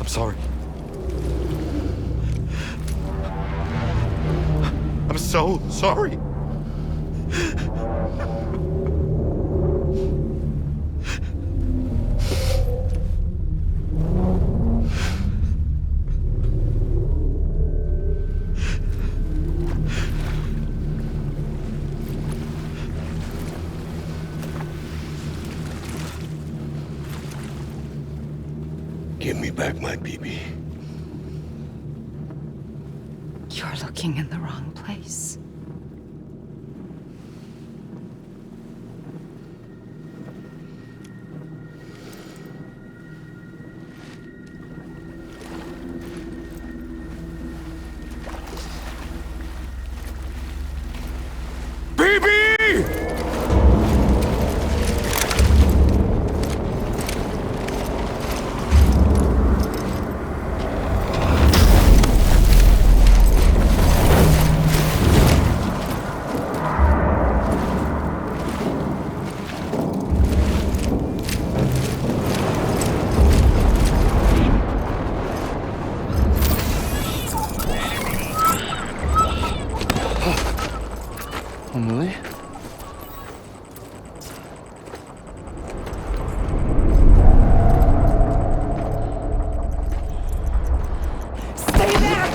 I'm sorry. I'm so sorry. Give me back my BB. You're looking in the wrong place. Emily? Stay back!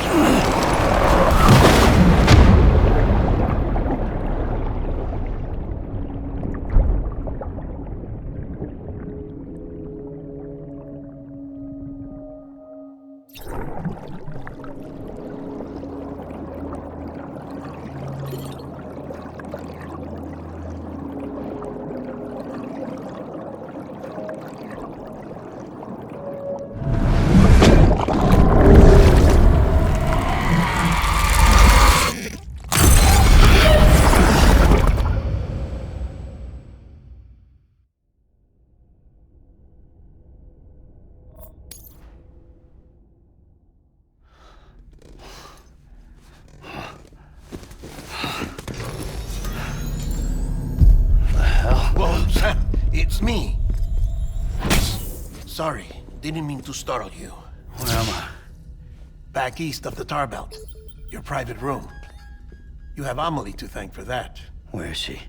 Whoa, Sam, it's me. Sorry, didn't mean to startle you. Where am I? Back east of the tar belt. Your private room. You have Amelie to thank for that. Where is she?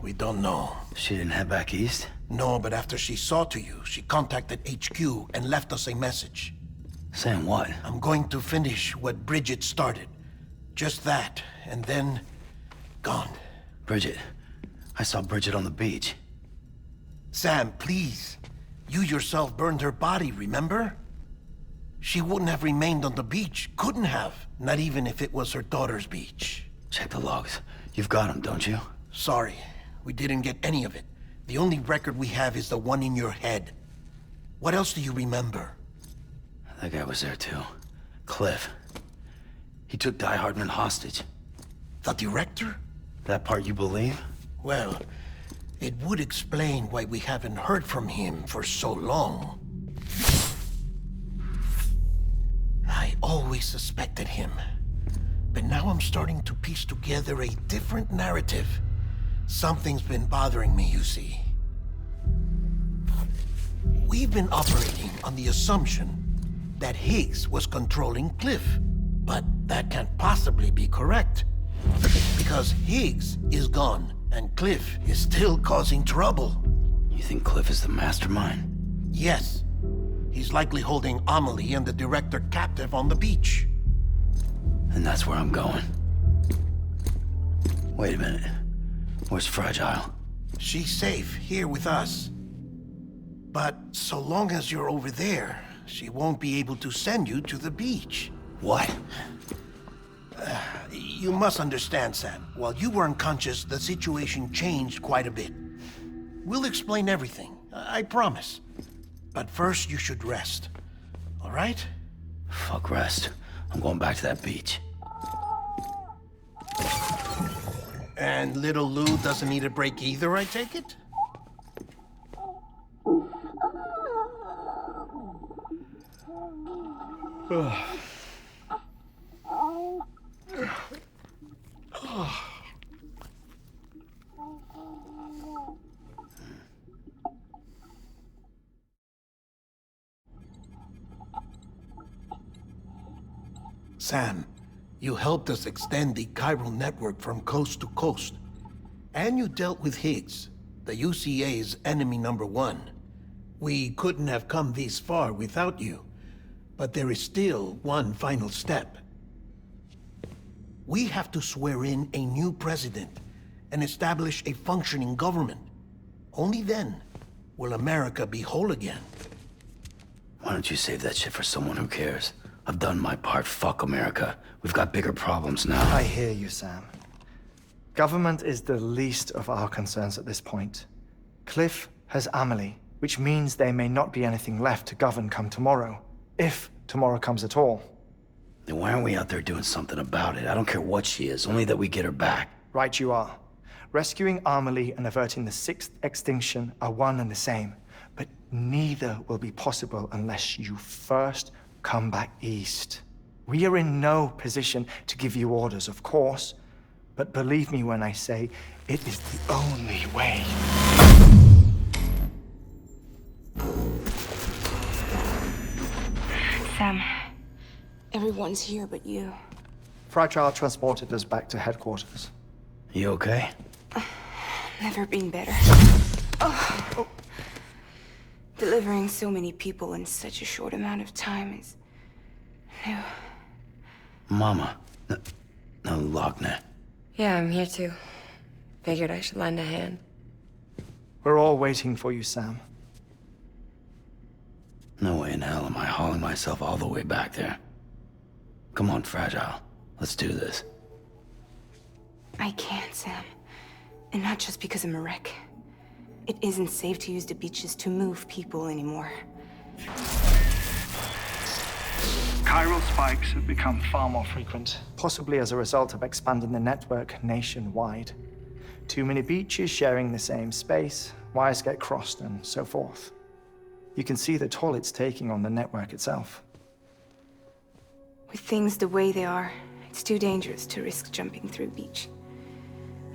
We don't know. She didn't head back east? No, but after she saw to you, she contacted HQ and left us a message. Saying what? I'm going to finish what Bridget started. Just that, and then... gone. Bridget. I saw Bridget on the beach. Sam, please. You yourself burned her body, remember? She wouldn't have remained on the beach. Couldn't have. Not even if it was her daughter's beach. Check the logs. You've got them, don't you? Sorry, we didn't get any of it. The only record we have is the one in your head. What else do you remember? That guy was there too. Cliff. He took Die Hardman hostage. The director? That part you believe? Well, it would explain why we haven't heard from him for so long. I always suspected him. But now I'm starting to piece together a different narrative. Something's been bothering me, you see. We've been operating on the assumption that Higgs was controlling Cliff. But that can't possibly be correct. Because Higgs is gone, and Cliff is still causing trouble. You think Cliff is the mastermind? Yes. He's likely holding Amelie and the director captive on the beach. And that's where I'm going. Wait a minute. Where's Fragile? She's safe here with us. But so long as you're over there, she won't be able to send you to the beach. What? You must understand, Sam. While you were unconscious, the situation changed quite a bit. We'll explain everything, I promise. But first, you should rest. All right? Fuck rest. I'm going back to that beach. And little Lou doesn't need a break either, I take it? Sam, you helped us extend the chiral network from coast to coast. And you dealt with Higgs, the UCA's enemy #1. We couldn't have come this far without you. But there is still one final step. We have to swear in a new president and establish a functioning government. Only then will America be whole again. Why don't you save that shit for someone who cares? I've done my part. Fuck America. We've got bigger problems now. I hear you, Sam. Government is the least of our concerns at this point. Cliff has Amelie, which means there may not be anything left to govern come tomorrow. If tomorrow comes at all. Then why aren't we out there doing something about it? I don't care what she is, only that we get her back. Right you are. Rescuing Amelie and averting the 6th extinction are one and the same. But neither will be possible unless you first come back east. We are in no position to give you orders, of course. But believe me when I say, it is the only way. Sam, everyone's here but you. Fragile transported us back to headquarters. You okay? Never been better. Oh. Delivering so many people in such a short amount of time is new. Mama. No, Lochner. Yeah, I'm here too. Figured I should lend a hand. We're all waiting for you, Sam. No way in hell am I hauling myself all the way back there. Come on, Fragile. Let's do this. I can't, Sam. And not just because I'm a wreck. It isn't safe to use the beaches to move people anymore. Chiral spikes have become far more frequent, possibly as a result of expanding the network nationwide. Too many beaches sharing the same space, wires get crossed, and so forth. You can see the toll it's taking on the network itself. With things the way they are, it's too dangerous to risk jumping through a beach.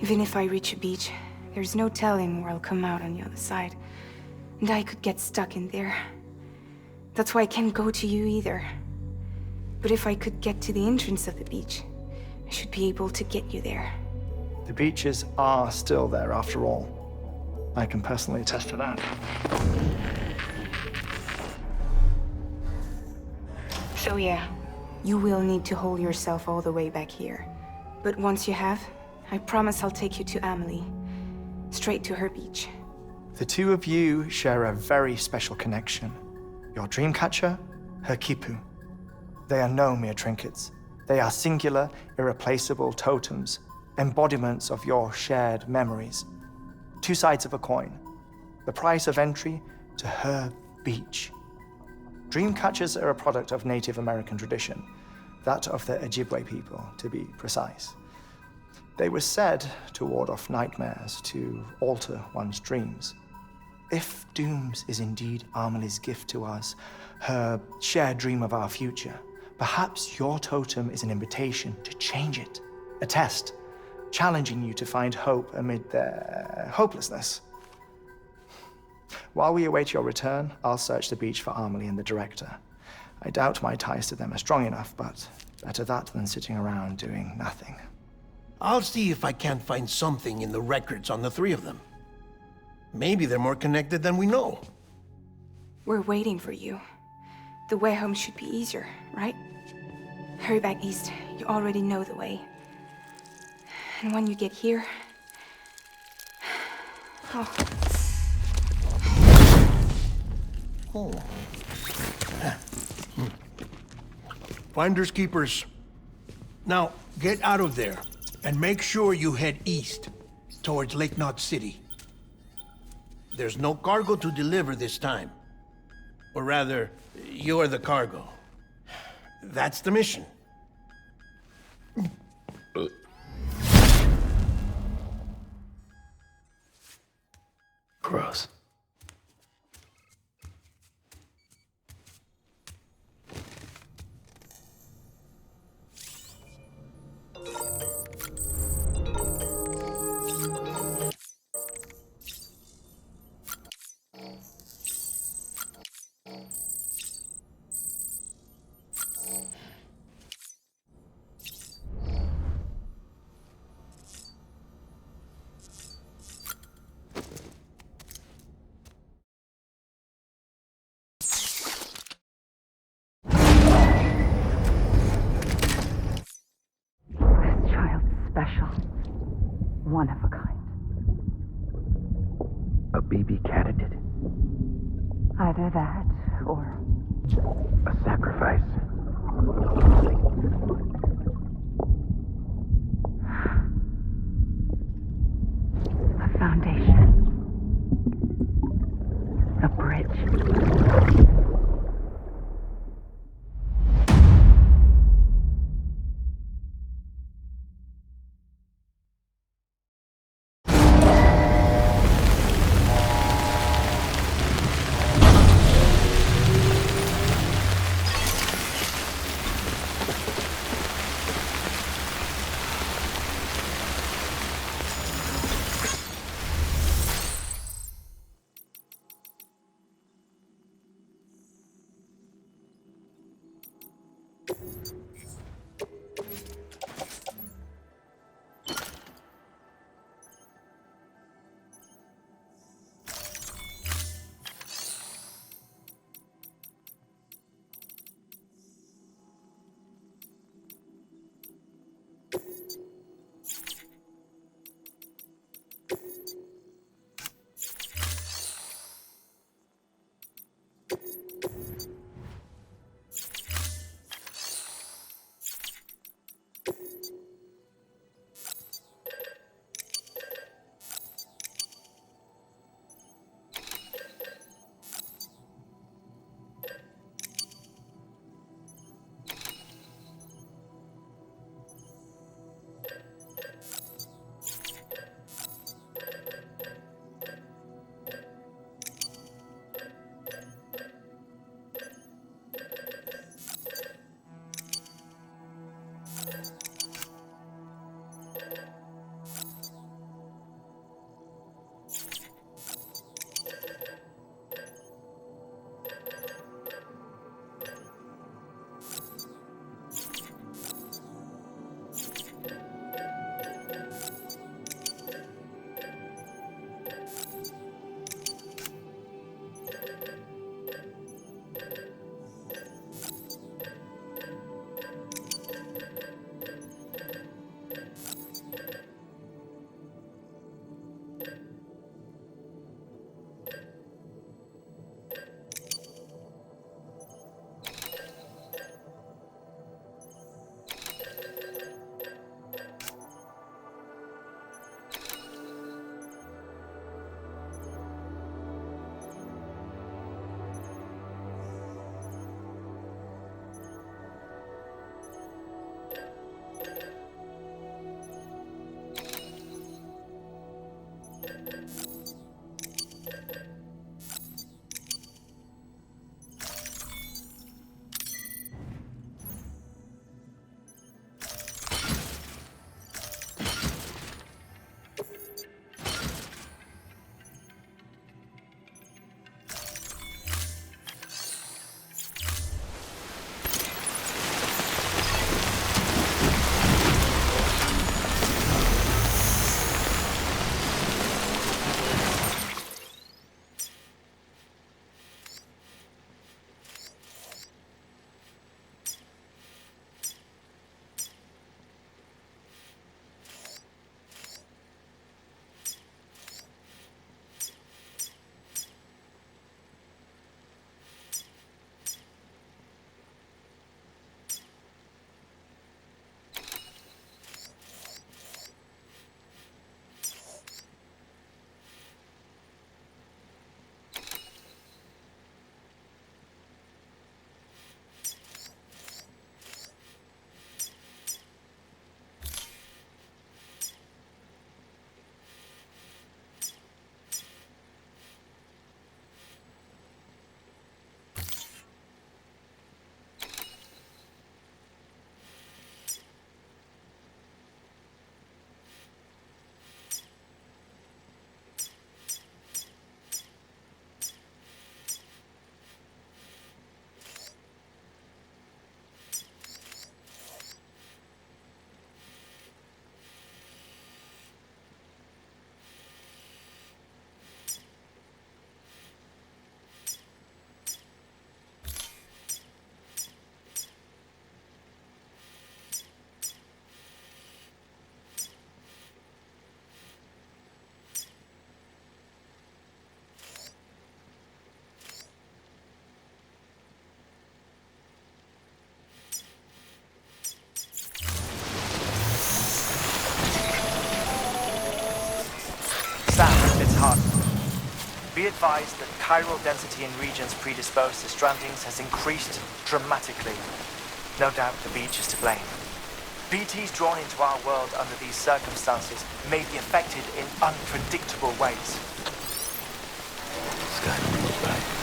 Even if I reach a beach, there's no telling where I'll come out on the other side. And I could get stuck in there. That's why I can't go to you either. But if I could get to the entrance of the beach, I should be able to get you there. The beaches are still there after all. I can personally attest to that. So yeah, you will need to hold yourself all the way back here. But once you have, I promise I'll take you to Amelie. Straight to her beach. The two of you share a very special connection. Your dreamcatcher, her Kipu. They are no mere trinkets. They are singular, irreplaceable totems, embodiments of your shared memories. Two sides of a coin. The price of entry to her beach. Dreamcatchers are a product of Native American tradition, that of the Ojibwe people, to be precise. They were said to ward off nightmares, to alter one's dreams. If Dooms is indeed Amelie's gift to us, her shared dream of our future, perhaps your totem is an invitation to change it. A test, challenging you to find hope amid their hopelessness. While we await your return, I'll search the beach for Amelie and the director. I doubt my ties to them are strong enough, but better that than sitting around doing nothing. I'll see if I can't find something in the records on the three of them. Maybe they're more connected than we know. We're waiting for you. The way home should be easier, right? Hurry back east. You already know the way. And when you get here... Oh. Oh. Finders keepers. Now, get out of there. And make sure you head east, towards Lake Knot City. There's no cargo to deliver this time. Or rather, you're the cargo. That's the mission. Gross. special. One of a kind. A baby candidate? Either that, or A sacrifice? a foundation. A bridge. Be advised that chiral density in regions predisposed to strandings has increased dramatically. No doubt the beach is to blame. BTs drawn into our world under these circumstances may be affected in unpredictable ways. Sky don't look right.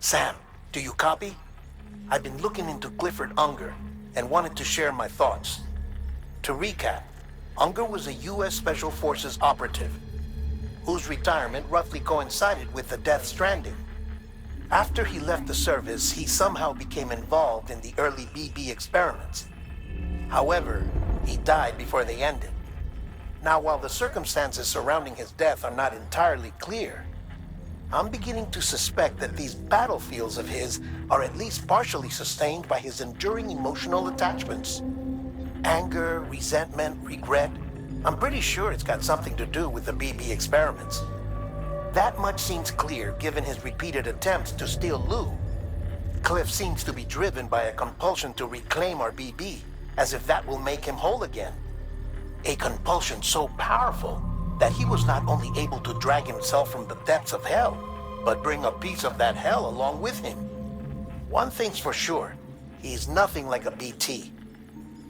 Sam, do you copy? I've been looking into Clifford Unger and wanted to share my thoughts. To recap, Unger was a U.S. Special Forces operative whose retirement roughly coincided with the Death Stranding. After he left the service, he somehow became involved in the early BB experiments. However, he died before they ended. Now, while the circumstances surrounding his death are not entirely clear, I'm beginning to suspect that these battlefields of his are at least partially sustained by his enduring emotional attachments. Anger, resentment, regret. I'm pretty sure it's got something to do with the BB experiments. That much seems clear given his repeated attempts to steal Lou. Cliff seems to be driven by a compulsion to reclaim our BB, as if that will make him whole again. A compulsion so powerful that he was not only able to drag himself from the depths of hell, but bring a piece of that hell along with him. One thing's for sure, he's nothing like a BT.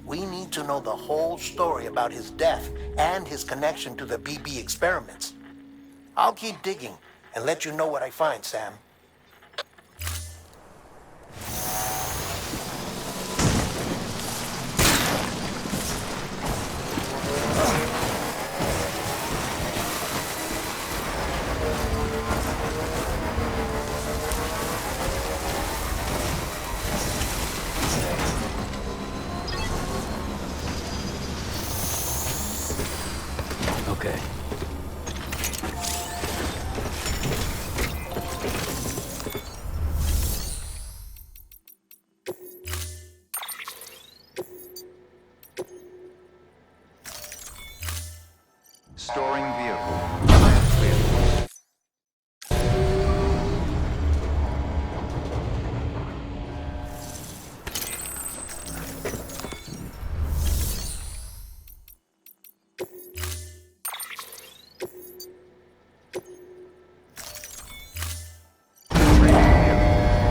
We need to know the whole story about his death and his connection to the BB experiments. I'll keep digging and let you know what I find, Sam. Okay. Storing vehicle.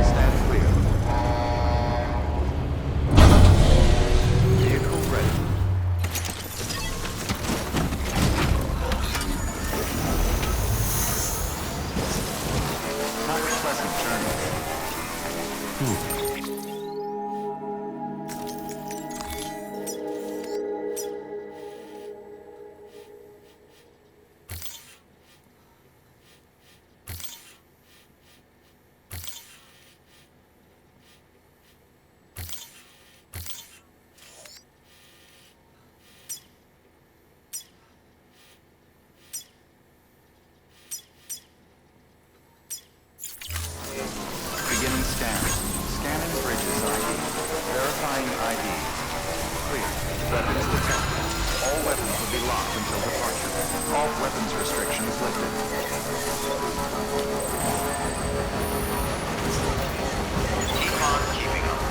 Stand clear. Vehicle ready. Not a pleasant journey. Beginning scan. Scanning bridges ID. Verifying ID. Clear. Weapons detected. All weapons will be locked until departure. All weapons restrictions lifted. Keep on keeping up.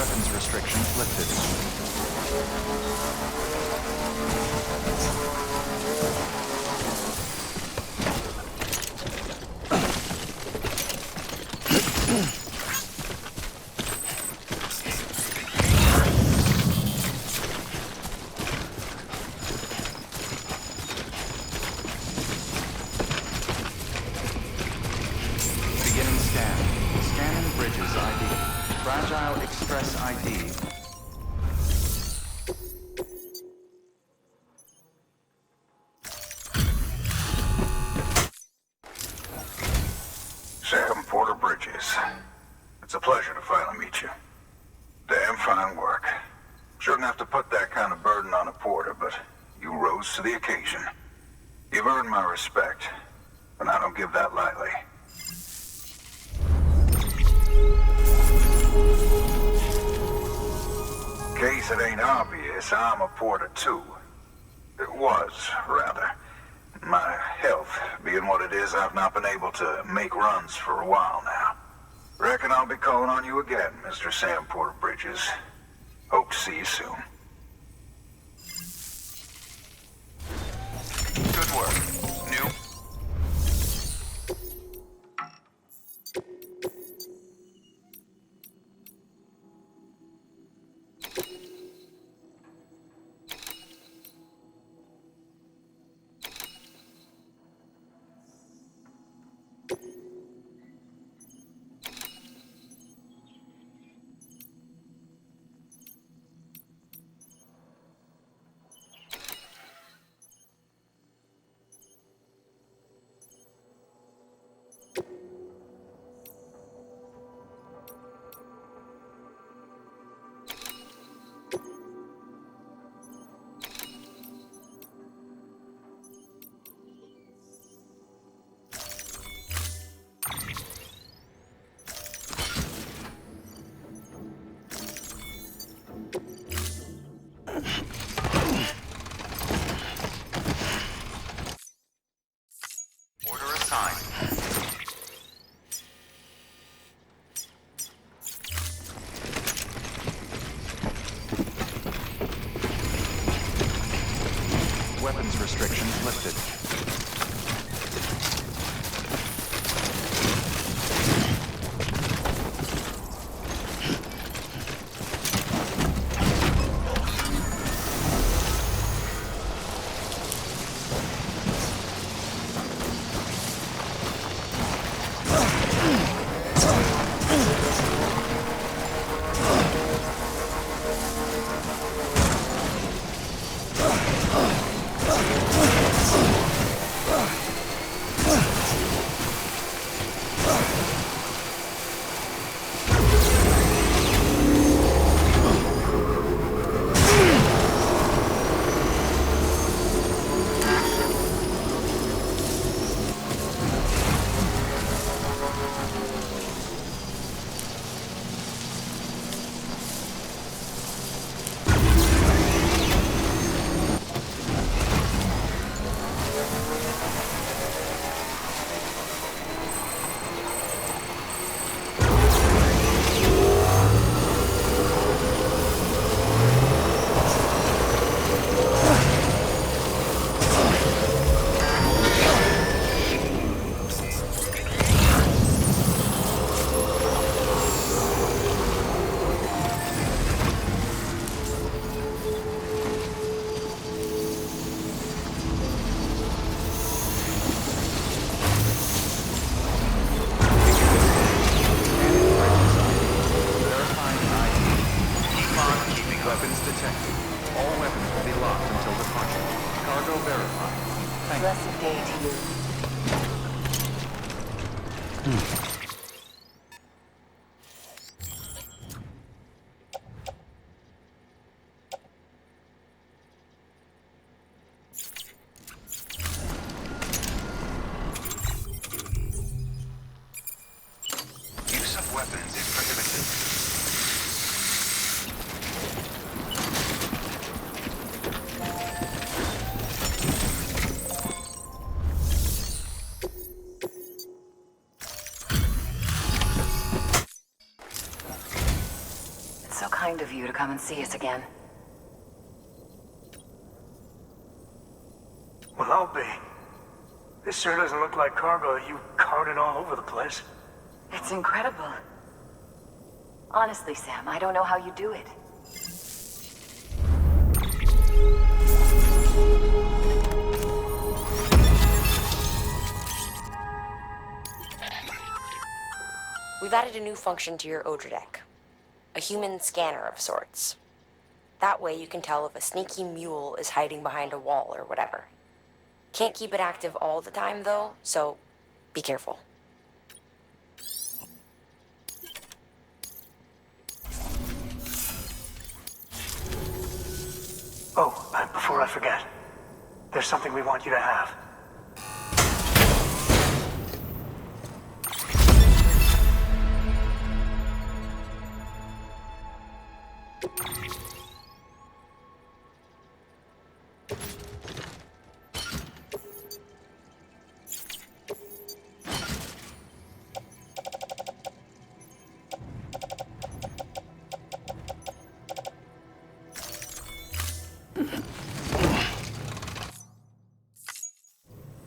weapons restrictions lifted. Beginning scan. Scanning bridges ID. Fragile Express ID. Sam Porter Bridges. It's a pleasure to finally meet you. Damn fine work. Shouldn't have to put that kind of burden on a porter, but you rose to the occasion. You've earned my respect, and I don't give that lightly. In case it ain't obvious, I'm a porter too. It was, rather. My health being what it is, I've not been able to make runs for a while now. Reckon I'll be calling on you again, Mr. Sam Porter Bridges. Hope to see you soon. Good work. New. Order assigned. Weapons restrictions lifted. Weapons detected. All weapons will be locked until departure. Cargo verified. Thank you. Blessed day to you. Use of weapons is prohibited. So kind of you to come and see us again. Well, I'll be. This sure doesn't look like cargo that you carted all over the place. It's incredible. Honestly, Sam, I don't know how you do it. We've added a new function to your Odra deck. A human scanner of sorts. That way you can tell if a sneaky mule is hiding behind a wall or whatever. Can't keep it active all the time though, so be careful. Oh, before I forget, there's something we want you to have.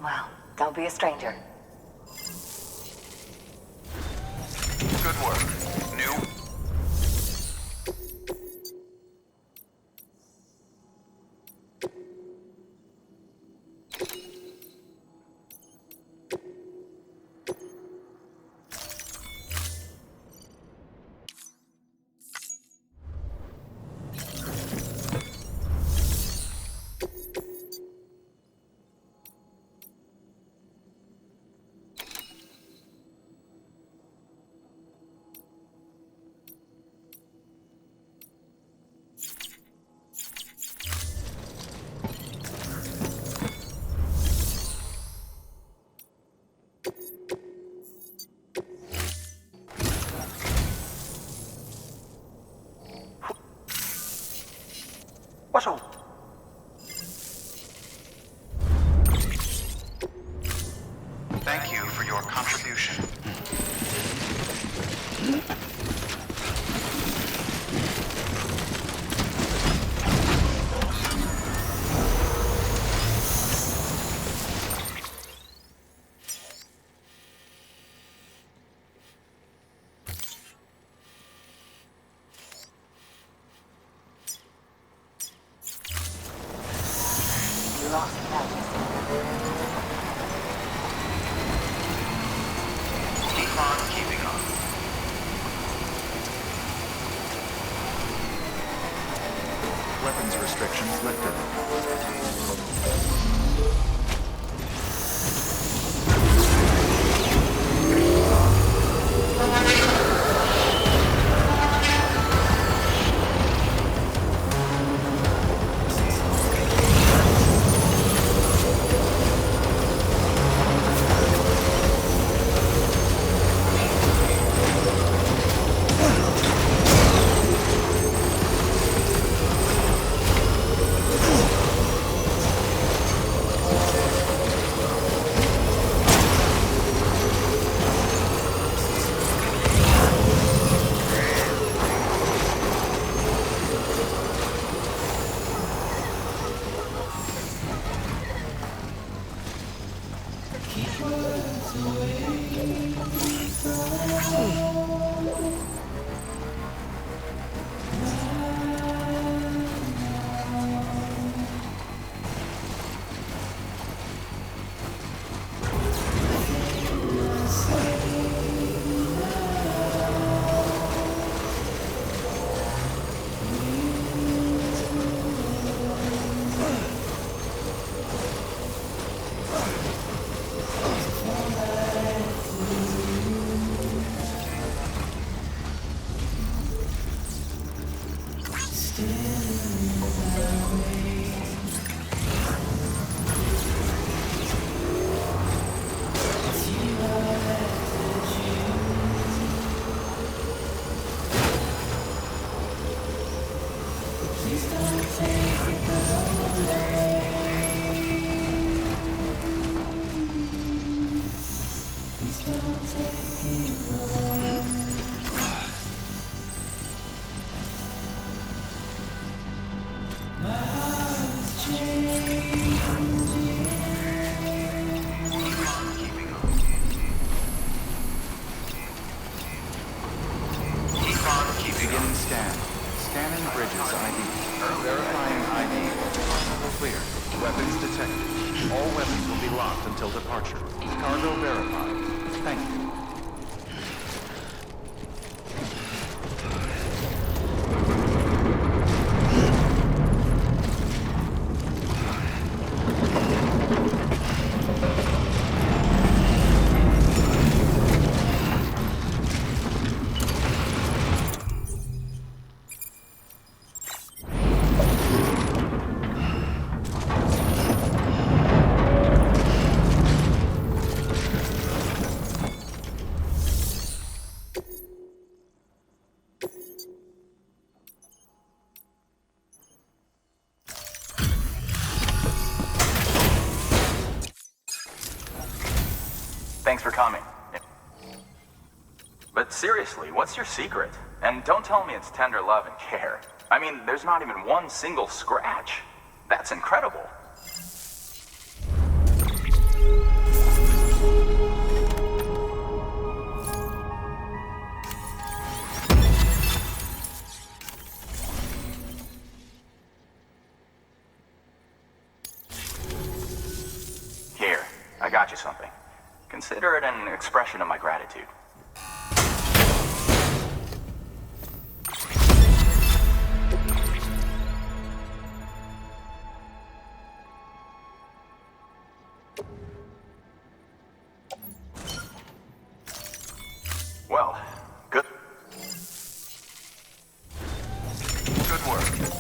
Well, don't be a stranger. Good work. New? What's all? Thank you for your contribution. Lost that. Keep on keeping on. Weapons restrictions lifted. Beginning scan. Scanning bridges ID. Verifying ID. Clear. Weapons detected. All weapons will be locked until departure. Cargo verified. Thank you. Thanks for coming. But seriously, what's your secret? And don't tell me it's tender love and care. I mean, there's not even one single scratch. That's incredible. Here, I got you something. Consider it an expression of my gratitude. Well, good work.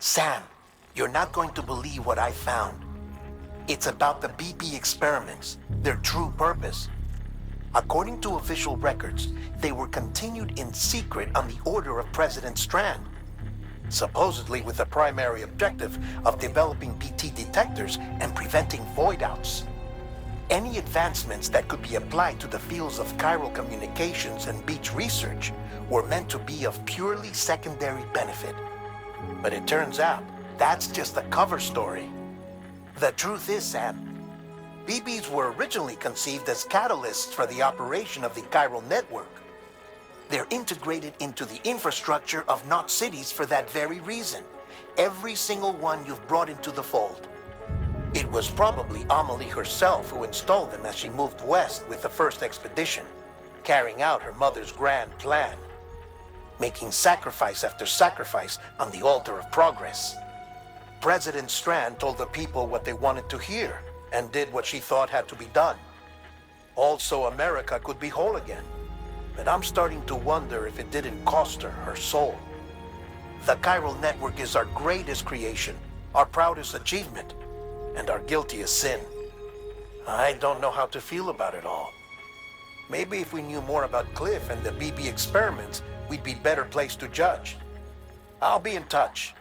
Sam, you're not going to believe what I found. It's about the BP experiments, their true purpose. According to official records, they were continued in secret on the order of President Strand, supposedly with the primary objective of developing BT detectors and preventing void-outs. Any advancements that could be applied to the fields of chiral communications and beach research were meant to be of purely secondary benefit. But it turns out, that's just a cover story. The truth is, Sam, BBs were originally conceived as catalysts for the operation of the chiral network. They're integrated into the infrastructure of Knot cities for that very reason. Every single one you've brought into the fold. It was probably Amelie herself who installed them as she moved west with the first expedition. carrying out her mother's grand plan, making sacrifice after sacrifice on the altar of progress. President Strand told the people what they wanted to hear and did what she thought had to be done. Also, America could be whole again. But I'm starting to wonder if it didn't cost her her soul. The chiral network is our greatest creation, our proudest achievement, and our guiltiest sin. I don't know how to feel about it all. Maybe if we knew more about Cliff and the BB experiments, we'd be better placed to judge. I'll be in touch.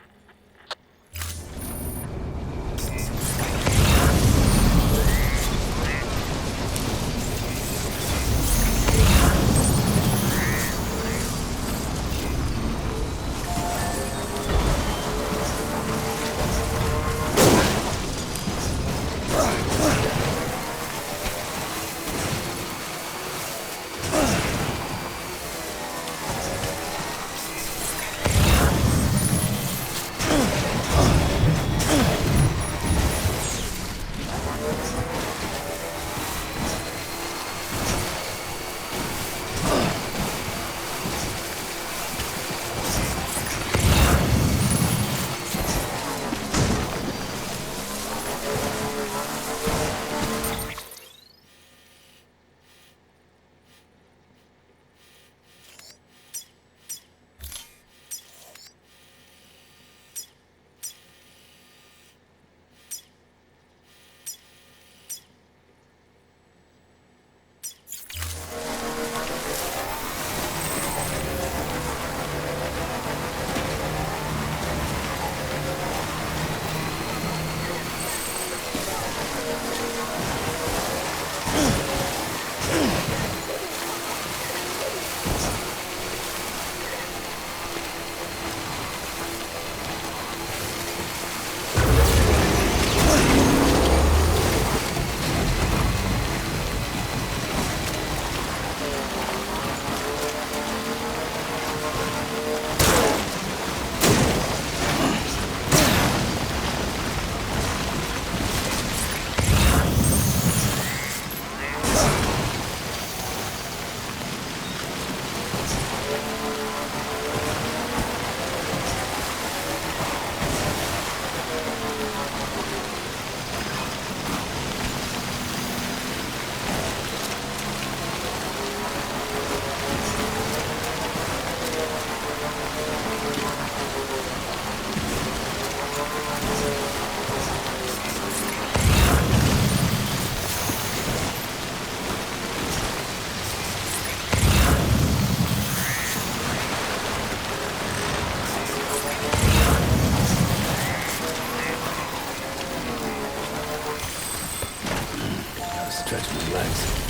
Stretch my legs.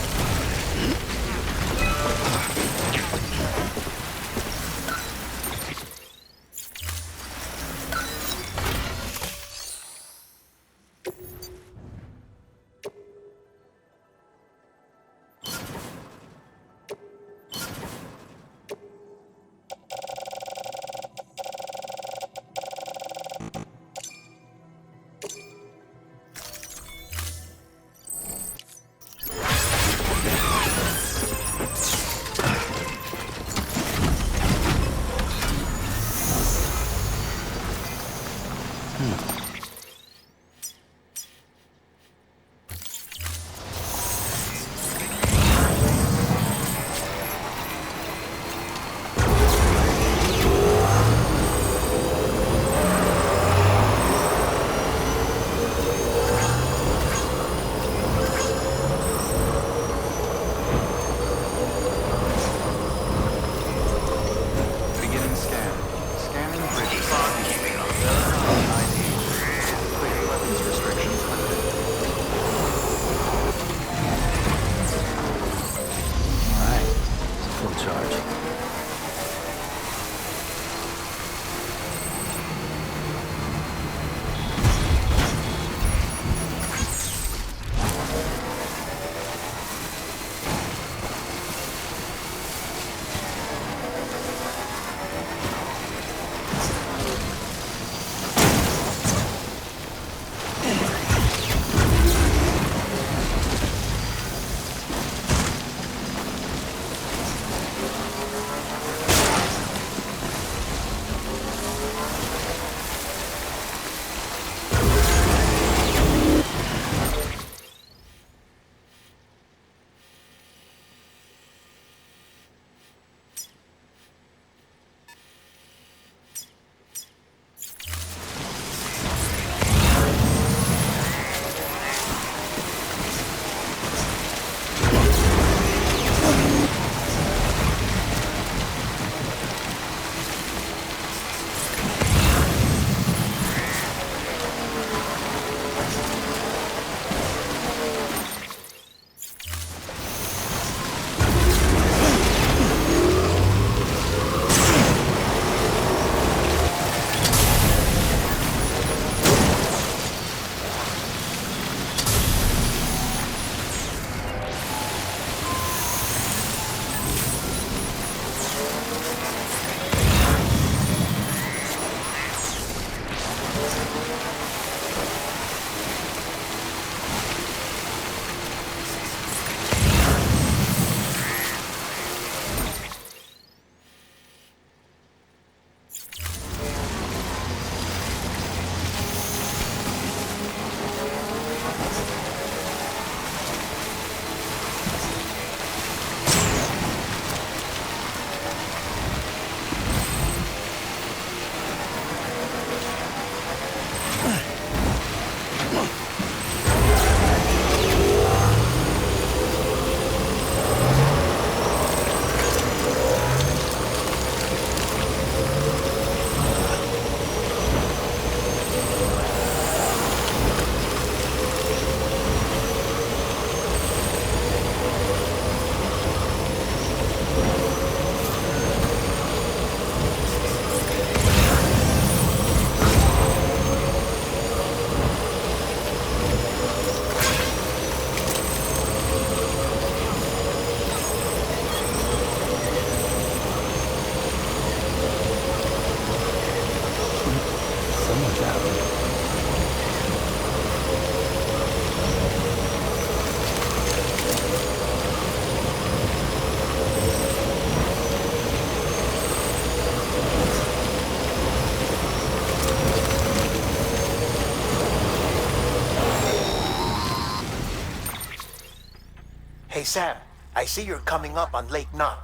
Hey Sam, I see you're coming up on Lake Knot.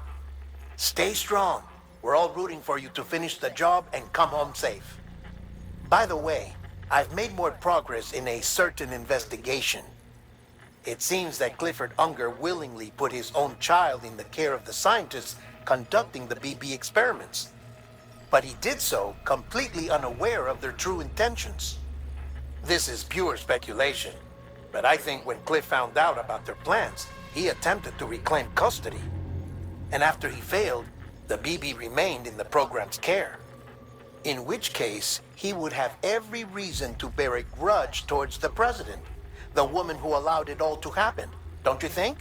Stay strong. We're all rooting for you to finish the job and come home safe. By the way, I've made more progress in a certain investigation. It seems that Clifford Unger willingly put his own child in the care of the scientists conducting the BB experiments. But he did so completely unaware of their true intentions. This is pure speculation, but I think when Cliff found out about their plans, he attempted to reclaim custody. And after he failed, the BB remained in the program's care. In which case, he would have every reason to bear a grudge towards the president, the woman who allowed it all to happen, don't you think?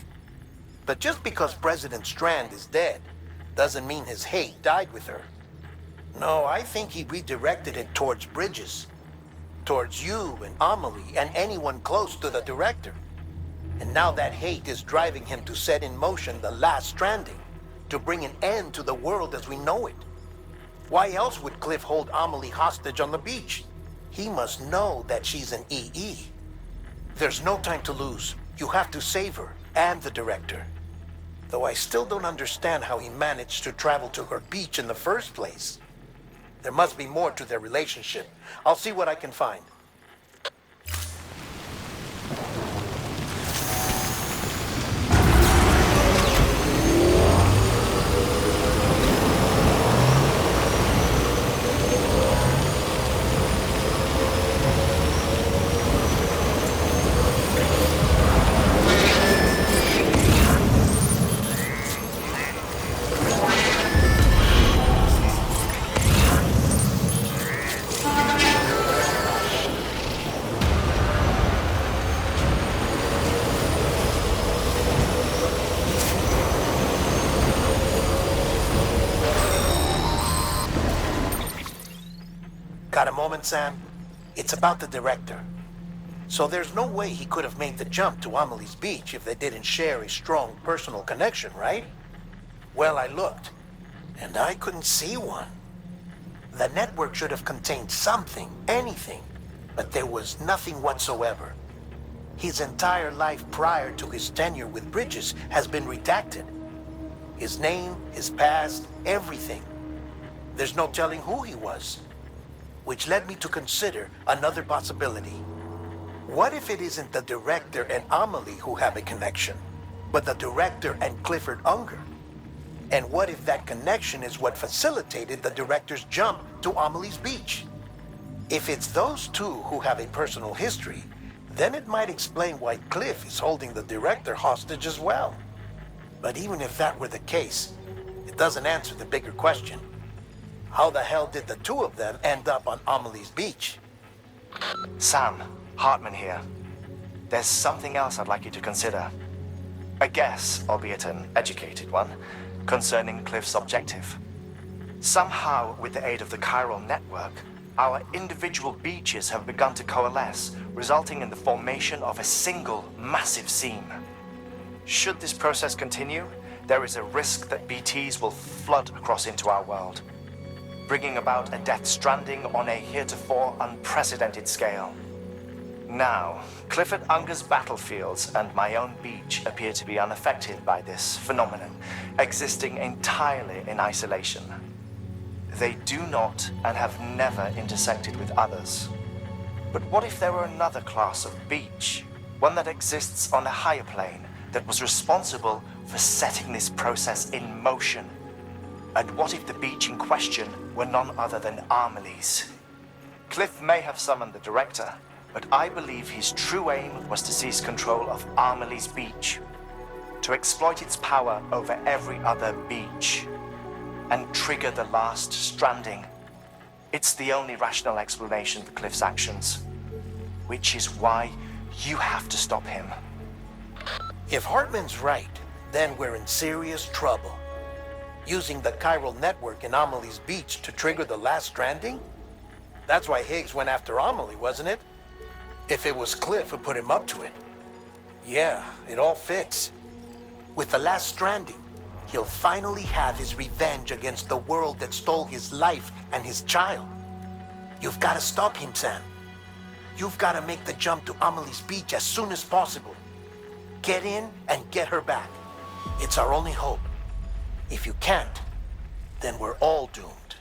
But just because President Strand is dead, doesn't mean his hate died with her. No, I think he redirected it towards Bridges. Towards you and Amelie and anyone close to the director. And now that hate is driving him to set in motion the last Stranding, to bring an end to the world as we know it. Why else would Cliff hold Amelie hostage on the beach? He must know that she's an EE. There's no time to lose. You have to save her and the director. Though I still don't understand how he managed to travel to her beach in the first place. There must be more to their relationship. I'll see what I can find. Got a moment, Sam? It's about the director. So there's no way he could have made the jump to Amelie's beach if they didn't share a strong personal connection, right? Well, I looked, and I couldn't see one. The network should have contained something, anything, but there was nothing whatsoever. His entire life prior to his tenure with Bridges has been redacted. His name, his past, everything. There's no telling who he was. Which led me to consider another possibility. What if it isn't the director and Amelie who have a connection, but the director and Clifford Unger? And what if that connection is what facilitated the director's jump to Amelie's beach? If it's those two who have a personal history, then it might explain why Cliff is holding the director hostage as well. But even if that were the case, it doesn't answer the bigger question. How the hell did the two of them end up on Amelie's beach? Sam, Hartman here. There's something else I'd like you to consider. A guess, albeit an educated one, concerning Cliff's objective. Somehow, with the aid of the chiral network, our individual beaches have begun to coalesce, resulting in the formation of a single massive seam. Should this process continue, there is a risk that BTs will flood across into our world, bringing about a death stranding on a heretofore unprecedented scale. Now, Clifford Unger's battlefields and my own beach appear to be unaffected by this phenomenon, existing entirely in isolation. They do not and have never intersected with others. But what if there were another class of beach, one that exists on a higher plane, that was responsible for setting this process in motion? And what if the beach in question were none other than Amelie's? Cliff may have summoned the director, but I believe his true aim was to seize control of Amelie's beach, to exploit its power over every other beach, and trigger the last Stranding. It's the only rational explanation for Cliff's actions, which is why you have to stop him. If Hartman's right, then we're in serious trouble. Using the chiral network in Amelie's beach to trigger the last Stranding? That's why Higgs went after Amelie, wasn't it? If it was Cliff who put him up to it. Yeah, it all fits. With the last Stranding, he'll finally have his revenge against the world that stole his life and his child. You've got to stop him, Sam. You've got to make the jump to Amelie's beach as soon as possible. Get in and get her back. It's our only hope. If you can't, then we're all doomed.